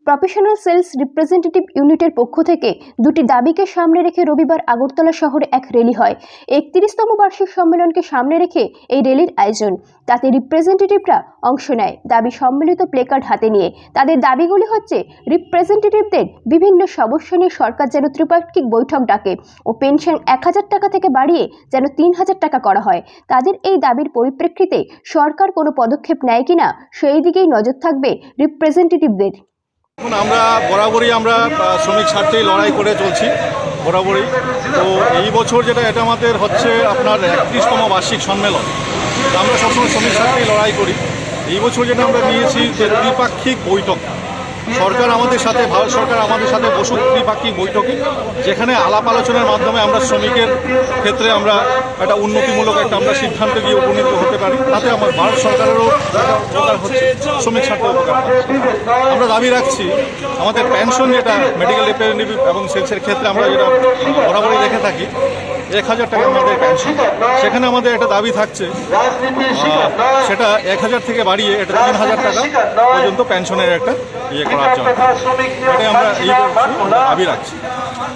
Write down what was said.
Professional sales representative ইউনিটের পক্ষ থেকে দুটি দাবিকে সামনে রেখে রবিবার আগরতলা শহরে এক র্যালি হয়। 31তম বার্ষিক সম্মেলনকে সামনে রেখে এই র্যালির আয়োজন। তাতে রিপ্রেজেন্টেটিভরা অংশ নেয় দাবি সম্মিলিত প্লেকার্ড হাতে নিয়ে। তাদের দাবিগুলি হচ্ছে রিপ্রেজেন্টেটিভদের বিভিন্ন সমস্যা নিয়ে সরকার যেন ত্রিপাক্ষিক বৈঠক ডাকে ও পেনশন 1000 টাকা থেকে বাড়িয়ে যেন 3000 টাকা করা হয়। তাদের এই দাবির পরিপ্রেক্ষিতে সরকার কোনো পদক্ষেপ নেয় কিনা সেই দিকেই নজর থাকবে রিপ্রেজেন্টেটিভদের। আমরা বরাবরই শ্রমিক স্বার্থেই লড়াই করে চলছি বরাবরই। তো এই বছর এটা আমাদের হচ্ছে আপনার 31তম বার্ষিক সম্মেলন। আমরা সবসময় শ্রমিক স্বার্থেই লড়াই করি। এই বছর আমরা নিয়েছি যে ত্রিপাক্ষিক বৈঠক। ভারত সরকার আমাদের সাথে বসুক ত্রিপাক্ষিক বৈঠকে, যেখানে আলাপ আলোচনার মাধ্যমে আমরা শ্রমিকের ক্ষেত্রে একটা উন্নতিমূলক আমরা সিদ্ধান্তে গিয়ে উপনীত হতে পারি। তাতে ভারত সরকারেরও উপকার হচ্ছে, শ্রমিক স্বার্থ উপকার হচ্ছে। আমরা দাবি রাখছি আমাদের পেনশন মেডিকেল রিপ্রেজেন্টেটিভ এবং সেলসের ক্ষেত্রে আমরা বরাবরই দেখে থাকি 1000 টাকা আমাদের পেনশন। সেখানে আমাদের একটা দাবি থাকছে, সেটা 1000 থেকে বাড়িয়ে 3000 টাকা পর্যন্ত পেনশনের একটা করার জন্য। এটাই আমরা এই দাবি রাখছি।